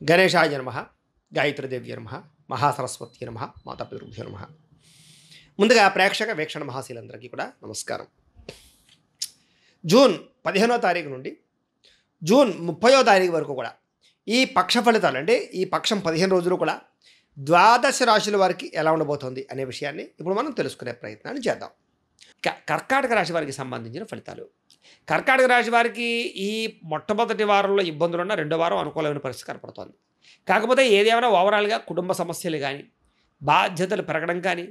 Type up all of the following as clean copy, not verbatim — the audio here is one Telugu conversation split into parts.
గణేశాయ నమః, గాయత్రీదేవ్య నమః, మహాసరస్వతి నమః, మాతాపితృభ్యో నమః. ముందుగా ప్రేక్షక వీక్షణ మహాశీలందరికీ కూడా నమస్కారం. జూన్ 15వ తారీఖు నుండి జూన్ 30వ తారీఖు వరకు కూడా ఈ పక్ష ఫలితాలు అంటే ఈ పక్షం 15 రోజులు కూడా ద్వాదశ రాశుల వారికి ఎలా ఉండబోతోంది అనే విషయాన్ని ఇప్పుడు మనం తెలుసుకునే ప్రయత్నాన్ని చేద్దాం. కర్కాటక రాశి వారికి సంబంధించిన ఫలితాలు. కర్కాటక రాశి వారికి ఈ మొట్టమొదటి వారంలో ఇబ్బందులు ఉన్న రెండో వారం అనుకూలమైన పరిస్థితి కనపడుతోంది. కాకపోతే ఏదేమైనా ఓవరాల్గా కుటుంబ సమస్యలు కానీ, బాధ్యతలు పెరగడం కానీ,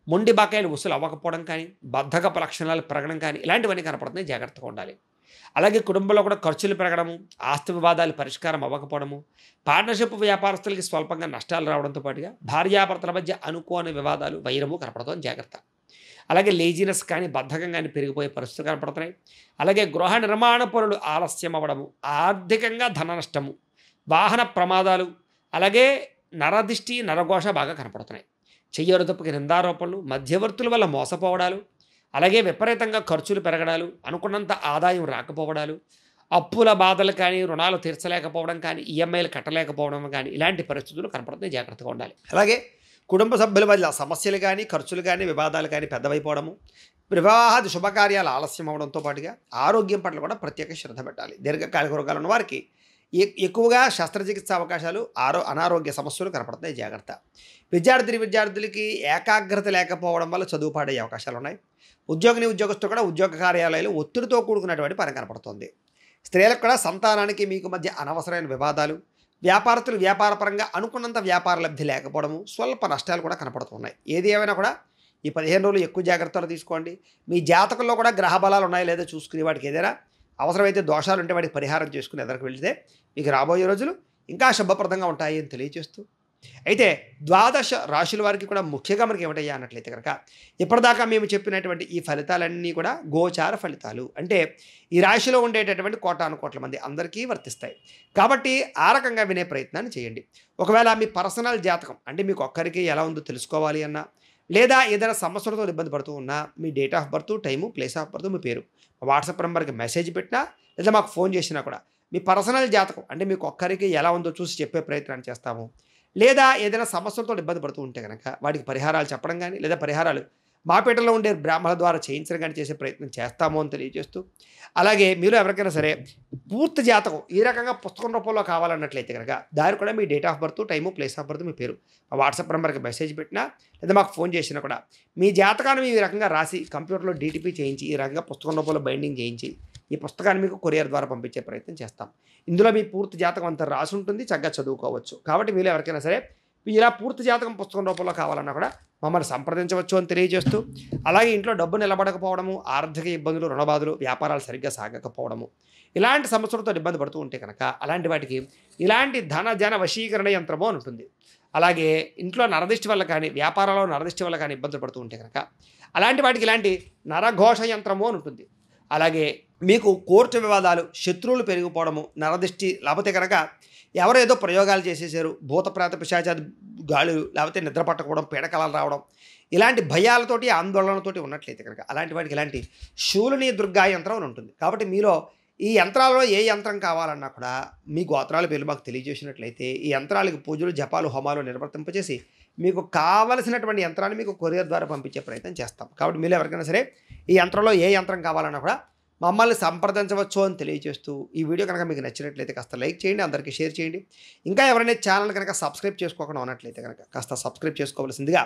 మొండి బకాయిలు వసూలు అవ్వకపోవడం కానీ, బద్ధకపు లక్షణాలు పెరగడం కానీ ఇలాంటివన్నీ కనపడుతున్నాయి. జాగ్రత్తగా ఉండాలి. అలాగే కుటుంబంలో కూడా ఖర్చులు పెరగడము, ఆస్తి వివాదాలు పరిష్కారం అవ్వకపోవడము, పార్ట్నర్షిప్ వ్యాపారస్తులకి స్వల్పంగా నష్టాలు రావడంతో పాటుగా భార్యాభర్తల మధ్య అనుకోని వివాదాలు, వైరము కనపడుతుంది. జాగ్రత్త. అలాగే లేజినెస్ కానీ, బద్ధకం కానీ పెరిగిపోయే పరిస్థితులు కనపడుతున్నాయి. అలాగే గృహ నిర్మాణ పనులు ఆలస్యం అవ్వడము, ఆర్థికంగా ధన నష్టము, వాహన ప్రమాదాలు, అలాగే నరదిష్టి, నరఘోష బాగా కనపడుతున్నాయి. చెయ్యరు తప్పుకి నిందారోపణలు, మధ్యవర్తుల వల్ల మోసపోవడాలు, అలాగే విపరీతంగా ఖర్చులు పెరగడాలు, అనుకున్నంత ఆదాయం రాకపోవడాలు, అప్పుల బాధలు కానీ, రుణాలు తీర్చలేకపోవడం కానీ, ఈఎంఐలు కట్టలేకపోవడం కానీ ఇలాంటి పరిస్థితులు కనపడుతున్నాయి. జాగ్రత్తగా ఉండాలి. అలాగే కుటుంబ సభ్యుల మధ్య సమస్యలు కానీ, ఖర్చులు కానీ, వివాదాలు కానీ పెద్దవైపోవడము, వివాహాది శుభకార్యాలు ఆలస్యం అవడంతో పాటుగా ఆరోగ్యం పట్ల కూడా ప్రత్యేక శ్రద్ధ పెట్టాలి. దీర్ఘకాలిక రోగాలు ఉన్న వారికి ఎక్కువగా శస్త్రచికిత్స అవకాశాలు, అనారోగ్య సమస్యలు కనపడుతున్నాయి. జాగ్రత్త. విద్యార్థులకి ఏకాగ్రత లేకపోవడం వల్ల చదువు పాడయ్యే అవకాశాలు ఉన్నాయి. ఉద్యోగస్తులు కూడా ఉద్యోగ కార్యాలయాలు ఒత్తిడితో కూడుకున్నటువంటి పని కనపడుతుంది. స్త్రీలకు కూడా సంతానానికి మీకు మధ్య అనవసరమైన వివాదాలు, వ్యాపారస్తులు వ్యాపారపరంగా అనుకున్నంత వ్యాపార లబ్ధి లేకపోవడము, స్వల్ప నష్టాలు కూడా కనపడుతున్నాయి. ఏది ఏమైనా కూడా ఈ 15 రోజులు ఎక్కువ జాగ్రత్తలు తీసుకోండి. మీ జాతకంలో కూడా గ్రహ బలాలు ఉన్నాయో లేదో చూసుకుని వాటికి ఏదైనా అవసరమైతే దోషాలు ఉంటే వాటికి పరిహారం చేసుకుని ఎదరికి వెళితే మీకు రాబోయే రోజులు ఇంకా శుభప్రదంగా ఉంటాయి అని తెలియజేస్తూ, అయితే ద్వాదశ రాశుల వారికి కూడా ముఖ్యంగా మనకి ఏమిటయ్యా అన్నట్లయితే కనుక ఇప్పటిదాకా మేము చెప్పినటువంటి ఈ ఫలితాలన్నీ కూడా గోచార ఫలితాలు. అంటే ఈ రాశిలో ఉండేటటువంటి కోటాను కోట్ల మంది అందరికీ వర్తిస్తాయి. కాబట్టి ఆ రకంగా వినే ప్రయత్నాన్ని చేయండి. ఒకవేళ మీ పర్సనల్ జాతకం అంటే మీకు ఒక్కరికి ఎలా ఉందో తెలుసుకోవాలి అన్నా, లేదా ఏదైనా సమస్యలతో ఇబ్బంది పడుతూ ఉన్నా మీ date of birth, time, place of birth, మీ పేరు వాట్సాప్ నెంబర్కి మెసేజ్ పెట్టినా లేదా మాకు ఫోన్ చేసినా కూడా మీ పర్సనల్ జాతకం అంటే మీకు ఒక్కరికి ఎలా ఉందో చూసి చెప్పే ప్రయత్నాన్ని చేస్తాము. లేదా ఏదైనా సమస్యలతో ఇబ్బంది పడుతూ ఉంటే కనుక వాటికి పరిహారాలు చెప్పడం కానీ, లేదా పరిహారాలు మాపేటలో ఉండే బ్రాహ్మణుల ద్వారా చేయించడం కానీ చేసే ప్రయత్నం చేస్తాము అని తెలియజేస్తూ, అలాగే మీరు ఎవరికైనా సరే పూర్తి జాతకం ఈ రకంగా పుస్తకం రూపంలో కావాలన్నట్లయితే కనుక దాని కూడా మీ date of birth, time, place of birth, మీ పేరు వాట్సాప్ నెంబర్కి మెసేజ్ పెట్టినా లేదా మాకు ఫోన్ చేసినా కూడా మీ జాతకాన్ని ఈ రకంగా రాసి కంప్యూటర్లో డీటీపీ చేయించి ఈ రకంగా పుస్తకం రూపంలో బైండింగ్ చేయించి ఈ పుస్తకాన్ని మీకు కొరియర్ ద్వారా పంపించే ప్రయత్నం చేస్తాం. ఇందులో మీ పూర్తి జాతకం అంతా రాసి ఉంటుంది, చక్కగా చదువుకోవచ్చు. కాబట్టి మీరు ఎవరికైనా సరే ఇలా పూర్తి జాతకం పుస్తకం రూపంలో కావాలన్నా కూడా మమ్మల్ని సంప్రదించవచ్చు అని తెలియజేస్తూ, అలాగే ఇంట్లో డబ్బు నిలబడకపోవడము, ఆర్థిక ఇబ్బందులు, రుణబాధలు, వ్యాపారాలు సరిగ్గా సాగకపోవడము ఇలాంటి సమస్యలతో ఇబ్బంది పడుతూ ఉంటే కనుక అలాంటి వాటికి ఇలాంటి జన వశీకరణ యంత్రము అని ఉంటుంది. అలాగే ఇంట్లో నరదిష్టి వల్ల కానీ, వ్యాపారంలో నరదిష్టి వల్ల కానీ ఇబ్బందులు పడుతూ ఉంటే కనుక అలాంటి వాటికి ఇలాంటి నరఘోష యంత్రము అని ఉంటుంది. అలాగే మీకు కోర్టు వివాదాలు, శత్రువులు పెరిగిపోవడము, నరదిష్టి, లేకపోతే కనుక ఎవరో ఏదో ప్రయోగాలు చేసేసారు, భూత ప్రేత పిశాచాది గాలులు, లేకపోతే నిద్ర పట్టకపోవడం, పీడకలాలు రావడం ఇలాంటి భయాలతోటి, ఆందోళనతోటి ఉన్నట్లయితే కనుక అలాంటి వాటికి ఇలాంటి శూలిని దుర్గా యంత్రం అని ఉంటుంది. కాబట్టి మీలో ఈ యంత్రాలలో ఏ యంత్రం కావాలన్నా కూడా మీ గోత్రాల పేర్లు మాకు తెలియజేసినట్లయితే ఈ యంత్రాలకు పూజలు, జపాలు, హోమాలు నిర్వర్తింపచేసి మీకు కావలసినటువంటి యంత్రాన్ని మీకు కొరియర్ ద్వారా పంపించే ప్రయత్నం చేస్తాం. కాబట్టి మీరు ఎవరికైనా సరే ఈ యంత్రంలో ఏ యంత్రం కావాలన్నా కూడా మమ్మల్ని సంప్రదించవచ్చు అని తెలియజేస్తూ, ఈ వీడియో కనుక మీకు నచ్చినట్లయితే కాస్త లైక్ చేయండి, అందరికీ షేర్ చేయండి. ఇంకా ఎవరైనా ఛానల్ కనుక సబ్స్క్రైబ్ చేసుకోకుండా ఉన్నట్లయితే కనుక కాస్త సబ్స్క్రైబ్ చేసుకోవాల్సిందిగా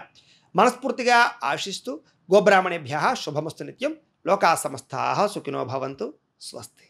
మనస్ఫూర్తిగా ఆశిస్తూ, గోబ్రాహ్మణేభ్యః శుభమస్తు నిత్యం. లోకా సమస్తాః సుఖినో భవంతు. స్వస్తి.